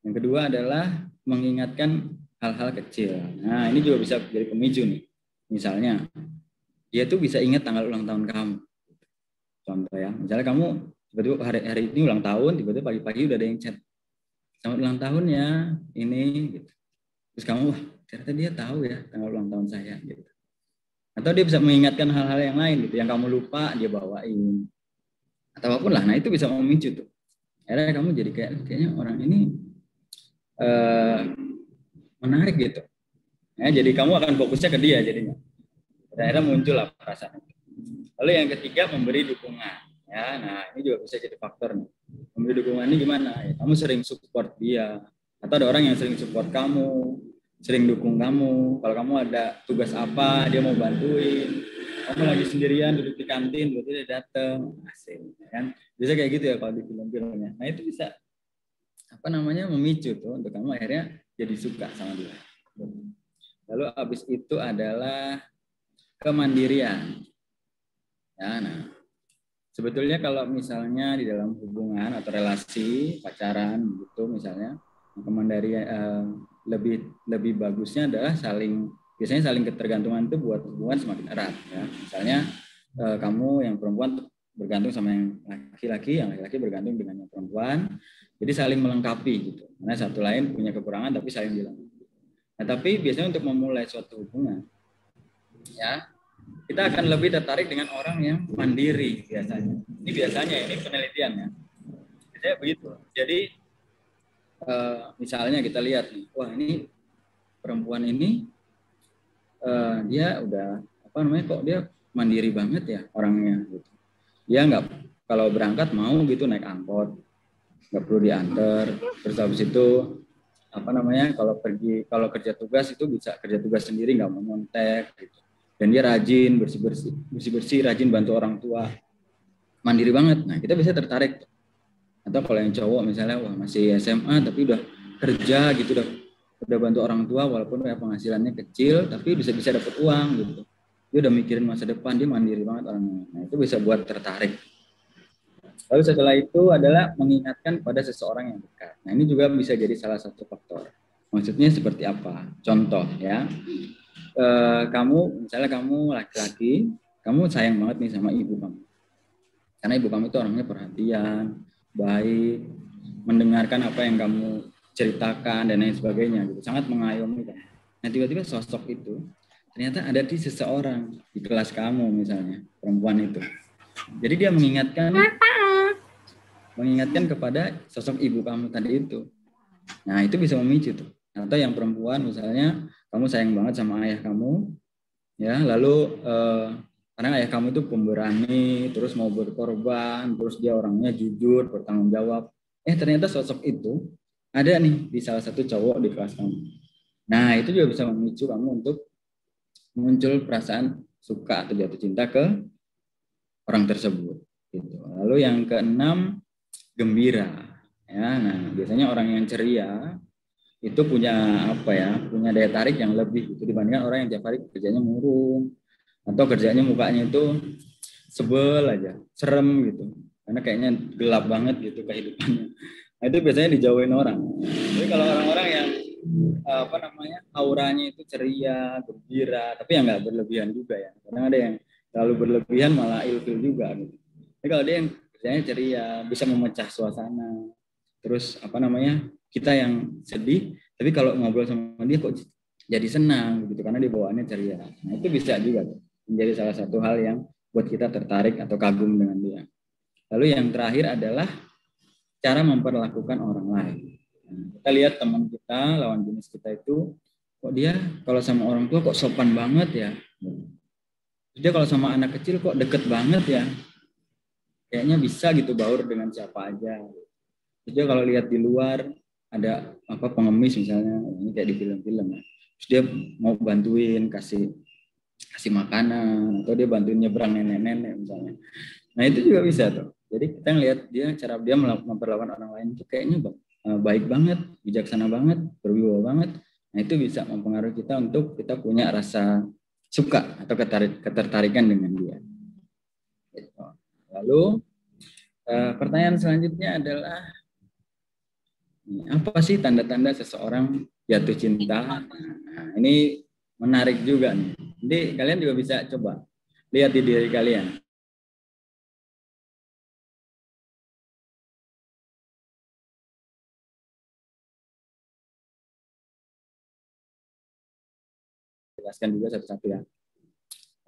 D: Yang kedua adalah mengingatkan hal-hal kecil. Nah, ini juga bisa jadi pemicu nih. Misalnya, dia tuh bisa ingat tanggal ulang tahun kamu. Contoh ya, misalnya kamu tiba-tiba hari ini ulang tahun, tiba-tiba pagi-pagi udah ada yang chat. Selamat ulang tahun ya, ini gitu. Terus kamu, wah ternyata dia tahu ya tanggal ulang tahun saya gitu. Atau dia bisa mengingatkan hal-hal yang lain gitu, yang kamu lupa dia bawain. Atau apapun lah, nah itu bisa memicu tuh. Akhirnya kamu jadi kayaknya orang ini menarik gitu. Ya, jadi kamu akan fokusnya ke dia jadinya. Akhirnya muncul lah perasaan. Lalu yang ketiga memberi dukungan. Ya, nah ini juga bisa jadi faktor nih. Memberi dukungan ini gimana? Ya, kamu sering support dia, atau ada orang yang sering support kamu, sering dukung kamu. Kalau kamu ada tugas apa, dia mau bantuin. Kamu lagi sendirian duduk di kantin, berarti dia datang, asik, kan? Bisa kayak gitu ya kalau di film-filmnya. Nah itu bisa memicu tuh untuk kamu akhirnya jadi suka sama dia. Lalu habis itu adalah kemandirian. Ya, nah sebetulnya kalau misalnya di dalam hubungan atau relasi pacaran gitu misalnya, lebih bagusnya adalah biasanya saling ketergantungan itu buat hubungan semakin erat ya. Misalnya kamu yang perempuan bergantung sama yang laki-laki, yang laki-laki bergantung dengan yang perempuan, jadi saling melengkapi gitu. Karena satu lain punya kekurangan tapi saling dilengkapi. Nah, tapi biasanya untuk memulai suatu hubungan ya, kita akan lebih tertarik dengan orang yang mandiri biasanya. Ini penelitiannya. Biasanya begitu. Jadi misalnya kita lihat nih, wah ini perempuan ini dia udah kok dia mandiri banget ya orangnya gitu. Dia nggak, kalau berangkat mau gitu naik angkot, nggak perlu diantar. Terus habis itu kalau kerja tugas itu bisa kerja tugas sendiri, nggak mau nyontek gitu. Dan dia rajin bersih-bersih, rajin bantu orang tua, mandiri banget. Nah kita bisa tertarik. Atau kalau yang cowok misalnya masih SMA tapi udah kerja gitu, udah bantu orang tua walaupun penghasilannya kecil tapi bisa dapat uang gitu. Dia udah mikirin masa depan, dia mandiri banget orangnya. Nah itu bisa buat tertarik. Lalu setelah itu adalah mengingatkan pada seseorang yang dekat. Nah ini juga bisa jadi salah satu faktor. Maksudnya seperti apa? Contoh ya, misalnya kamu laki-laki, kamu sayang banget nih sama ibu kamu. Karena ibu kamu itu orangnya perhatian, baik, mendengarkan apa yang kamu ceritakan dan lain sebagainya gitu, sangat mengayomi kan. Nah tiba-tiba sosok itu ternyata ada di seseorang di kelas kamu misalnya, perempuan itu. Jadi dia mengingatkan kepada sosok ibu kamu tadi itu. Nah itu bisa memicu tuh. Atau yang perempuan misalnya kamu sayang banget sama ayah kamu, ya lalu karena ayah kamu itu pemberani, terus mau berkorban, terus dia orangnya jujur, bertanggung jawab. Ternyata sosok itu ada nih di salah satu cowok di kelas kamu. Nah itu juga bisa memicu kamu untuk muncul perasaan suka atau jatuh cinta ke orang tersebut. Gitu. Lalu yang keenam, gembira. Ya, nah biasanya orang yang ceria itu punya punya daya tarik yang lebih gitu dibandingkan orang yang tiap hari kerjanya murung atau kerjanya mukanya itu sebel aja, serem gitu. Karena kayaknya gelap banget gitu kehidupannya. Nah, itu biasanya dijauhin orang. Jadi kalau orang-orang yang auranya itu ceria, gembira, tapi yang nggak berlebihan juga ya. Kadang ada yang terlalu berlebihan malah ilfil juga gitu. Jadi kalau dia yang kerjanya ceria, bisa memecah suasana. Terus kita yang sedih, tapi kalau ngobrol sama dia kok jadi senang gitu karena dia bawaannya ceria. Nah itu bisa juga tuh menjadi salah satu hal yang buat kita tertarik atau kagum dengan dia. Lalu yang terakhir adalah cara memperlakukan orang lain. Kita lihat teman kita, lawan jenis kita itu, kok dia kalau sama orang tua kok sopan banget ya. Dia kalau sama anak kecil kok deket banget ya. Kayaknya bisa gitu baur dengan siapa aja. Dia kalau lihat di luar ada pengemis misalnya, ini kayak di film-film ya. Terus dia mau bantuin kasih makanan atau dia bantuin nyebrang nenek-nenek misalnya. Nah itu juga bisa tuh. Jadi kita ngelihat cara dia memperlakukan orang lain itu kayaknya baik banget, bijaksana banget, berwibawa banget. Nah itu bisa mempengaruhi kita untuk kita punya rasa suka atau ketertarikan dengan dia. Gitu. Lalu pertanyaan selanjutnya adalah apa sih tanda-tanda seseorang jatuh cinta? Nah, ini menarik juga nih. Jadi kalian juga bisa coba lihat di diri kalian. Jelaskan juga satu-satu ya.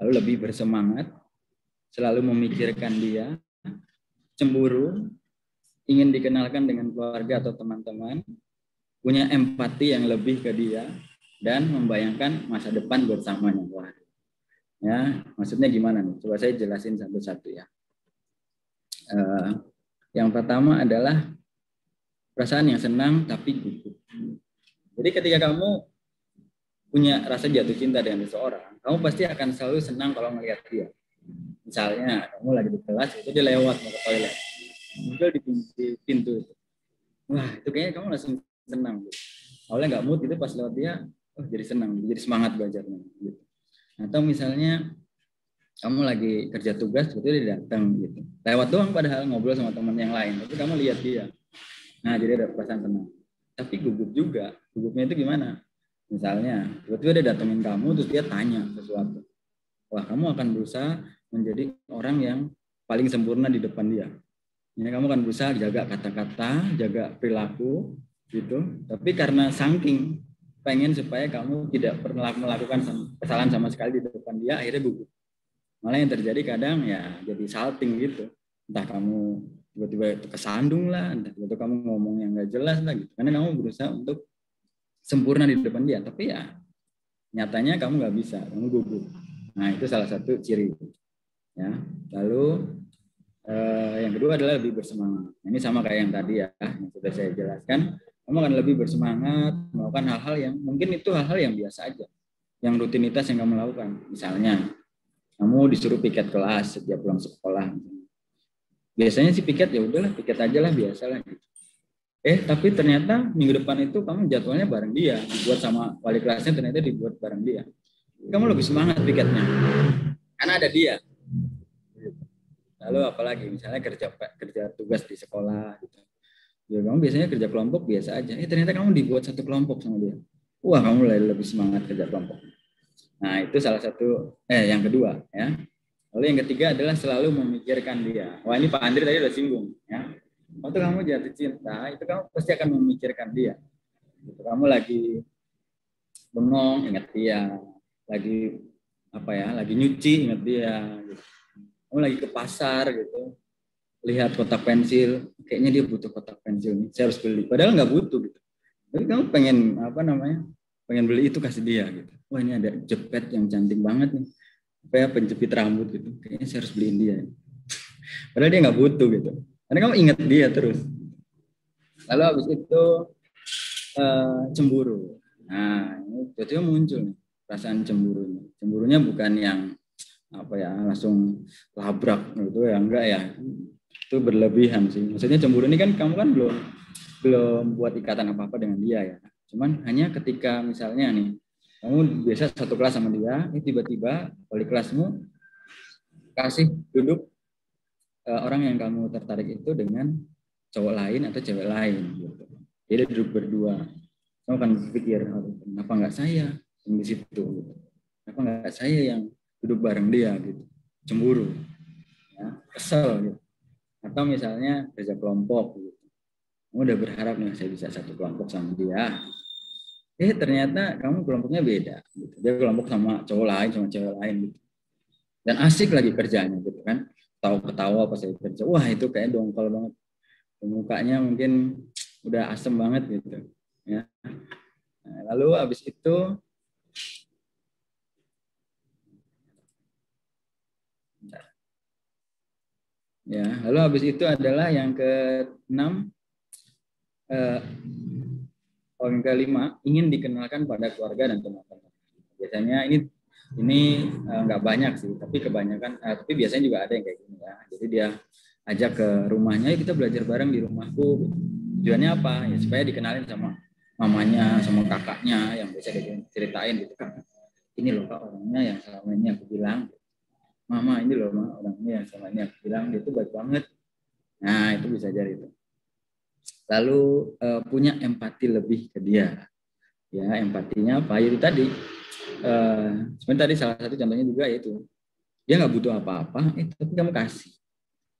D: Lalu lebih bersemangat, selalu memikirkan dia, cemburu, ingin dikenalkan dengan keluarga atau teman-teman, punya empati yang lebih ke dia, dan membayangkan masa depan bersamanya. Wah, ya, maksudnya gimana nih? Coba saya jelasin satu-satu ya. Yang pertama adalah perasaan yang senang tapi gugup. Jadi ketika kamu punya rasa jatuh cinta dengan seseorang, kamu pasti akan selalu senang kalau melihat dia. Misalnya kamu lagi di kelas, itu dia lewat mau ke toilet, muncul di pintu itu. Wah, itu kayaknya kamu langsung senang. Gitu. Awalnya nggak mood, itu pas lewat dia, jadi senang, jadi semangat belajarnya. Gitu. Atau misalnya kamu lagi kerja tugas, betul dia datang gitu. Lewat doang padahal ngobrol sama teman yang lain, tapi kamu lihat dia. Nah, jadi ada perasaan senang. tapi gugup juga. Gugupnya itu gimana? Misalnya, tiba-tiba dia datengin kamu, terus dia tanya sesuatu. Wah, kamu akan berusaha menjadi orang yang paling sempurna di depan dia. Ini kamu akan berusaha jaga kata-kata, jaga perilaku, gitu. Tapi karena saking pengen supaya kamu tidak pernah melakukan kesalahan sama sekali di depan dia, akhirnya gugup. Malah yang terjadi kadang ya jadi salting gitu. Entah kamu tiba-tiba kesandung lah, entah tiba-tiba kamu ngomong yang nggak jelas lah gitu. Karena kamu berusaha untuk sempurna di depan dia, tapi ya nyatanya kamu nggak bisa, kamu gugup. Nah itu salah satu ciri. Ya, lalu yang kedua adalah lebih bersemangat. Ini sama kayak yang tadi ya, yang sudah saya jelaskan. Kamu akan lebih bersemangat melakukan hal-hal yang mungkin itu hal-hal yang biasa aja, yang rutinitas yang kamu lakukan. Misalnya, kamu disuruh piket kelas setiap pulang sekolah. Biasanya sih piket ya udahlah, piket aja lah, biasa lah. Tapi ternyata minggu depan itu kamu jadwalnya bareng dia, dibuat sama wali kelasnya, ternyata dibuat bareng dia. Kamu lebih semangat piketnya, karena ada dia. Lalu apalagi misalnya kerja tugas di sekolah gitu. Ya kamu biasanya kerja kelompok biasa aja. Ternyata kamu dibuat satu kelompok sama dia. Wah, kamu lebih semangat kerja kelompok. Nah, itu salah satu yang kedua ya. Lalu yang ketiga adalah selalu memikirkan dia. Wah, ini Pak Andri tadi udah singgung ya. Waktu kamu jatuh cinta, itu kamu pasti akan memikirkan dia. Gitu. Kamu lagi bengong, ingat dia. Lagi lagi nyuci, ingat dia. Gitu. Kamu lagi ke pasar gitu, lihat kotak pensil, kayaknya dia butuh kotak pensil nih, saya harus beli. Padahal nggak butuh gitu. Tapi kamu pengen pengen beli itu, kasih dia gitu. Wah, ini ada jepit yang cantik banget nih. Penjepit rambut gitu. Kayaknya saya harus beliin dia. Padahal dia nggak butuh gitu. Karena kamu ingat dia terus. Lalu habis itu cemburu. Nah, ini tiba-tiba muncul nih perasaan cemburunya. Cemburunya bukan yang langsung labrak gitu ya, enggak ya. Itu berlebihan sih. Maksudnya cemburu ini kan kamu kan belum buat ikatan apa-apa dengan dia ya. Cuman hanya ketika misalnya nih, kamu biasa satu kelas sama dia, tiba-tiba wali kelasmu kasih duduk orang yang kamu tertarik itu dengan cowok lain atau cewek lain gitu. Jadi duduk berdua. Kamu akan berpikir, kenapa nggak saya yang di situ gitu. Kenapa nggak saya yang duduk bareng dia gitu. Cemburu. Ya, kesel gitu. Atau misalnya kerja kelompok gitu. Kamu udah berharap nih saya bisa satu kelompok sama dia. Ternyata kamu kelompoknya beda gitu. Dia kelompok sama cowok lain, sama cewek lain gitu. Dan asik lagi kerjanya gitu kan. Ketawa pas saya kerja. Wah, itu kayak dongkol banget. Mukanya mungkin udah asem banget gitu. Ya. Nah, lalu habis itu lalu habis itu adalah yang ke-6, poin ke-5, ingin dikenalkan pada keluarga dan teman-teman. Biasanya ini nggak banyak sih, tapi kebanyakan, tapi biasanya juga ada yang kayak gini ya. Jadi dia ajak ke rumahnya, kita belajar bareng di rumahku. Tujuannya apa? Ya supaya dikenalin sama mamanya, sama kakaknya yang bisa diceritain gitu kan. Ini loh Kak orangnya yang selama ini aku bilang. Mama, ini loh orangnya yang selama ini aku bilang, dia itu baik banget. Nah, itu bisa jadi itu. Lalu punya empati lebih ke dia. Ya, empatinya apa? Itu tadi. Sebenarnya tadi salah satu contohnya juga yaitu dia nggak butuh apa-apa, tapi kamu kasih.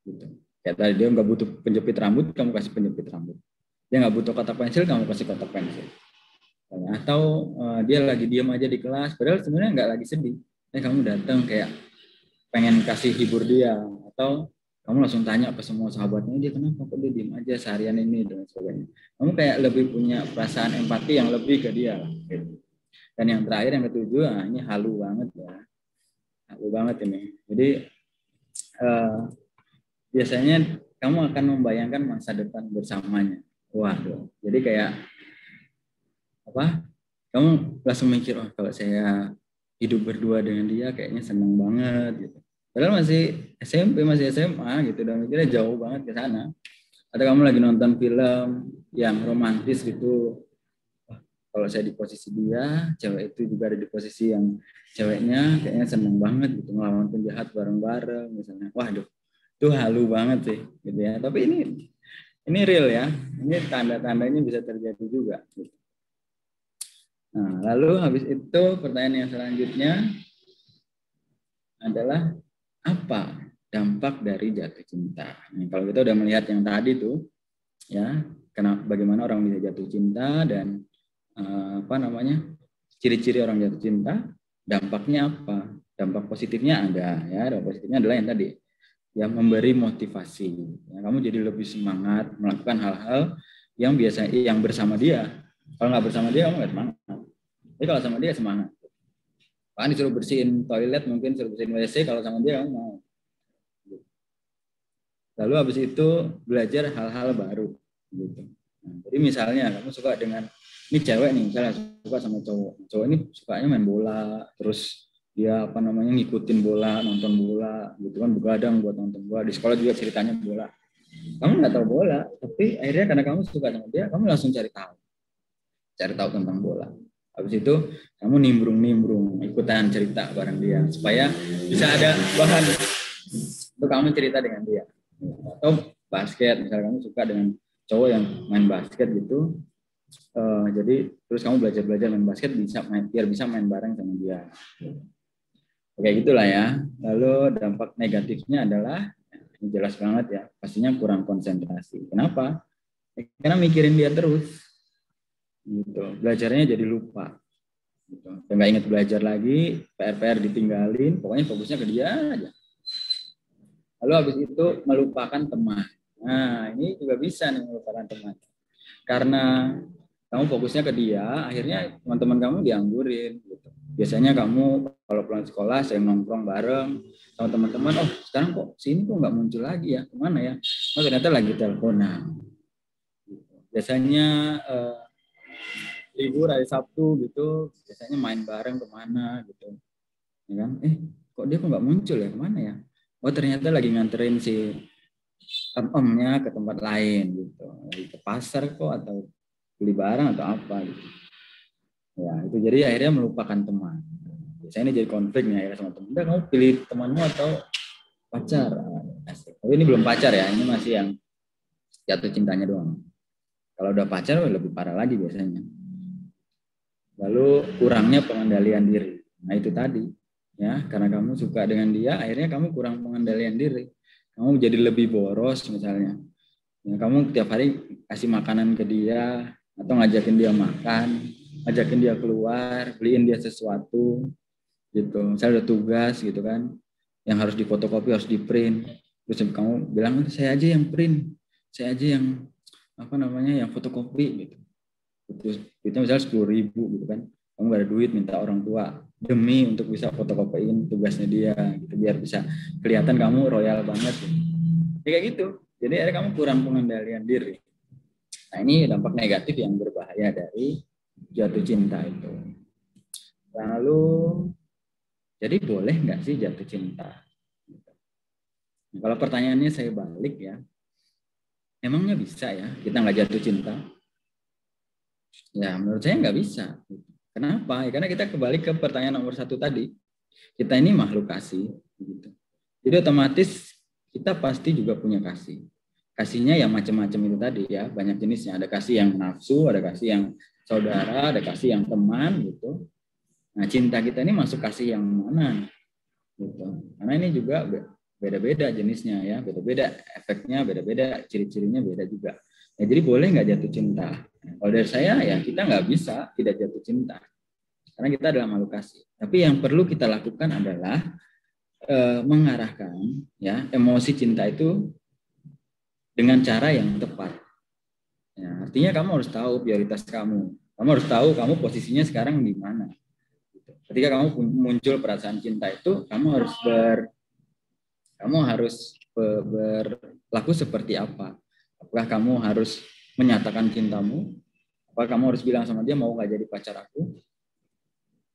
D: Gitu. Kayak tadi dia nggak butuh penjepit rambut, kamu kasih penjepit rambut. Dia nggak butuh kotak pensil, kamu kasih kotak pensil. Atau dia lagi diam aja di kelas, padahal sebenarnya nggak lagi sedih. Kamu datang kayak pengen kasih hibur dia, atau kamu langsung tanya ke semua sahabatnya, dia kenapa kok dia diem aja seharian ini dan sebagainya. Kamu kayak lebih punya perasaan empati yang lebih ke dia. Gitu. Dan yang terakhir, yang ketujuh, ini halu banget ya, halu banget ini. Jadi biasanya kamu akan membayangkan masa depan bersamanya. Waduh, jadi kayak kamu langsung mikir, kalau saya hidup berdua dengan dia kayaknya seneng banget gitu. Padahal masih SMP, masih SMA gitu, dan mikirnya jauh banget ke sana. Atau kamu lagi nonton film yang romantis gitu, kalau saya di posisi dia, cewek itu juga ada di posisi yang ceweknya, kayaknya seneng banget gitu, ngelawan penjahat bareng-bareng misalnya. Waduh, itu halu banget sih gitu ya. Tapi ini Ini real ya. Ini tanda-tandanya bisa terjadi juga. Nah, lalu habis itu pertanyaan yang selanjutnya adalah apa dampak dari jatuh cinta? Nah, kalau kita udah melihat yang tadi tuh, ya, bagaimana orang bisa jatuh cinta dan ciri-ciri orang jatuh cinta, dampaknya apa? Dampak positifnya ada, ya. Dampak positifnya adalah yang tadi, ya, memberi motivasi. Ya, kamu jadi lebih semangat melakukan hal-hal yang bersama dia. Kalau nggak bersama dia, kamu nggak semangat. Tapi kalau sama dia semangat. Bahkan disuruh bersihin toilet, mungkin disuruh bersihin WC, kalau sama dia kamu mau. Lalu habis itu belajar hal-hal baru. Gitu. Nah, jadi misalnya kamu suka dengan, ini cewek nih, misalnya suka sama cowok. Cowok ini sukanya main bola, terus dia ngikutin bola, nonton bola, gitu kan, begadang buat nonton bola. Di sekolah juga ceritanya bola. Kamu nggak tahu bola, tapi akhirnya karena kamu suka sama dia, kamu langsung cari tahu tentang bola. Habis itu kamu nimbrung ikutan cerita bareng dia supaya bisa ada bahan untuk kamu cerita dengan dia. Atau basket, misalnya kamu suka dengan cowok yang main basket gitu, jadi terus kamu belajar main basket biar bisa main bareng sama dia. Oke, gitulah ya. Lalu dampak negatifnya adalah, ini jelas banget ya, pastinya kurang konsentrasi. Kenapa? Karena mikirin dia terus, gitu. Belajarnya jadi lupa, gitu. Nggak ingat belajar lagi, PR ditinggalin, pokoknya fokusnya ke dia aja. Lalu habis itu melupakan teman. Nah, ini juga bisa nih, melupakan teman. Karena kamu fokusnya ke dia, akhirnya teman-teman kamu dianggurin. Gitu. Biasanya kamu kalau pulang sekolah sering nongkrong bareng sama teman-teman. Oh, sekarang kok sini kok nggak muncul lagi ya? Kemana ya? Oh, ternyata lagi teleponan. Gitu. Biasanya libur hari Sabtu gitu, biasanya main bareng kemana gitu. Ya kan? Kok dia kok nggak muncul ya? Kemana ya? Oh, ternyata lagi nganterin si omnya ke tempat lain gitu, lagi ke pasar kok, atau beli barang atau apa gitu. Ya, itu jadi akhirnya melupakan teman. Biasanya ini jadi konflik nih akhirnya sama teman. Udah, kamu pilih temanmu atau pacar? Asik. Tapi ini belum pacar ya, ini masih yang jatuh cintanya doang. Kalau udah pacar lebih parah lagi biasanya. Lalu kurangnya pengendalian diri. Nah, itu tadi. Ya, karena kamu suka dengan dia, akhirnya kamu kurang pengendalian diri. Kamu jadi lebih boros misalnya. Ya, kamu tiap hari kasih makanan ke dia, atau ngajakin dia makan, ngajakin dia keluar, beliin dia sesuatu, gitu. Misalnya ada tugas gitu kan, yang harus difotokopi, harus di-print. Terus kamu bilang, saya aja yang print, saya aja yang yang fotokopi gitu. Terus itu misalnya 10.000 gitu kan. Kamu gak ada duit, minta orang tua demi untuk bisa fotokopiin tugasnya dia gitu, biar bisa kelihatan kamu royal banget gitu. Kayak gitu. Jadi akhirnya kamu kurang pengendalian diri. Nah, ini dampak negatif yang berbahaya dari jatuh cinta itu. Lalu, jadi boleh nggak sih jatuh cinta? Nah, kalau pertanyaannya saya balik ya, emangnya bisa ya kita nggak jatuh cinta? Ya, menurut saya nggak bisa. Kenapa? Ya, karena kita kembali ke pertanyaan nomor 1 tadi. Kita ini makhluk kasih. Gitu. Jadi otomatis kita pasti juga punya kasih. Kasihnya ya macam-macam itu tadi ya, banyak jenisnya. Ada kasih yang nafsu, ada kasih yang saudara, ada kasih yang teman gitu. Nah, cinta kita ini masuk kasih yang mana? Gitu. Karena ini juga beda-beda jenisnya ya, beda-beda efeknya, beda-beda ciri-cirinya beda juga. Ya, jadi boleh nggak jatuh cinta? Kalau dari saya ya kita nggak bisa tidak jatuh cinta. Karena kita adalah makhluk kasih. Tapi yang perlu kita lakukan adalah mengarahkan ya emosi cinta itu dengan cara yang tepat. Ya, artinya kamu harus tahu prioritas kamu. Kamu harus tahu kamu posisinya sekarang di mana. Ketika kamu muncul perasaan cinta itu, kamu harus berlaku seperti apa? Apakah kamu harus menyatakan cintamu? Apakah kamu harus bilang sama dia mau nggak jadi pacar aku?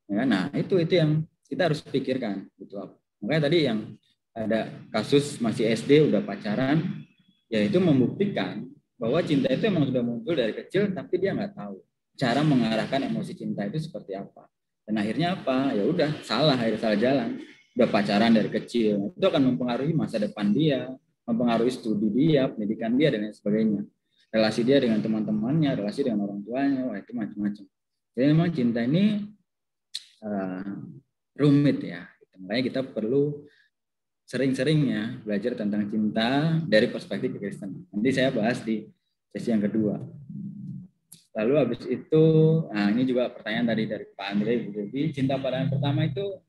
D: Ya, nah itu yang kita harus pikirkan. Gitu. Makanya tadi yang ada kasus masih SD udah pacaran, ya itu membuktikan bahwa cinta itu emang sudah muncul dari kecil, tapi dia nggak tahu cara mengarahkan emosi cinta itu seperti apa. Dan akhirnya apa? Ya udah salah jalan. Udah pacaran dari kecil, itu akan mempengaruhi masa depan dia, mempengaruhi studi dia, pendidikan dia dan lain sebagainya. relasi dia dengan teman-temannya, relasi dengan orang tuanya, wah itu macam-macam. Jadi memang cinta ini rumit ya. Makanya kita perlu sering-seringnya belajar tentang cinta dari perspektif kekristenan. Nanti saya bahas di sesi yang kedua. Lalu habis itu, nah ini juga pertanyaan dari Pak Andre. Jadi cinta pandangan pertama itu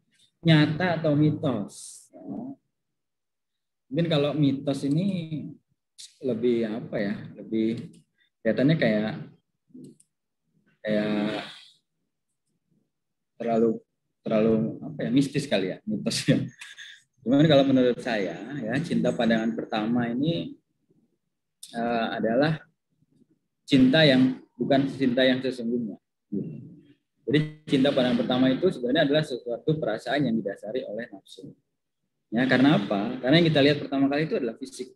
D: nyata atau mitos? Mungkin kalau mitos ini lebih apa ya? Lebih kelihatannya kayak terlalu apa ya, mistis kali ya mitosnya. Cuman kalau menurut saya ya, cinta pandangan pertama ini adalah cinta yang bukan cinta yang sesungguhnya. Jadi cinta pandangan pertama itu sebenarnya adalah sesuatu perasaan yang didasari oleh nafsu. Ya, karena apa? Karena yang kita lihat pertama kali itu adalah fisik.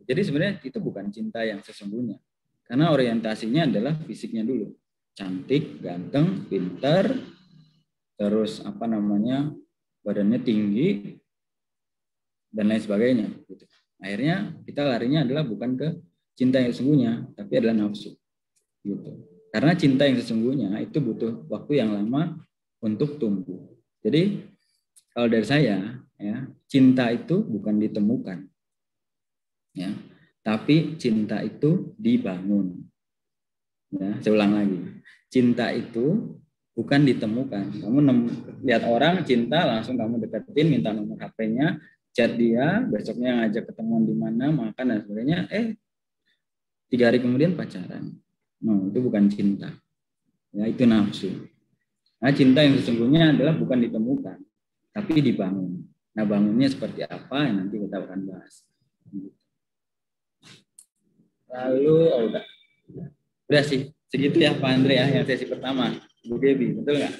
D: Jadi sebenarnya itu bukan cinta yang sesungguhnya. Karena orientasinya adalah fisiknya dulu. Cantik, ganteng, pintar, terus badannya tinggi, dan lain sebagainya. Akhirnya kita larinya adalah bukan ke cinta yang sesungguhnya, tapi adalah nafsu. Gitu. Karena cinta yang sesungguhnya itu butuh waktu yang lama untuk tumbuh. Jadi kalau dari saya, ya, cinta itu bukan ditemukan, ya, tapi cinta itu dibangun. Ya, saya ulang lagi, cinta itu bukan ditemukan. Kamu lihat orang cinta, langsung kamu deketin, minta nomor HP-nya, chat dia, besoknya ngajak ketemuan di mana, makan dan sebagainya. 3 hari kemudian pacaran. No, itu bukan cinta. Ya, itu nafsu. Nah, cinta yang sesungguhnya adalah bukan ditemukan, tapi dibangun. Nah, bangunnya seperti apa yang nanti kita akan bahas. Lalu, udah sih segitu ya Pak Andre ya, yang sesi pertama. Bu Debbie, betul nggak?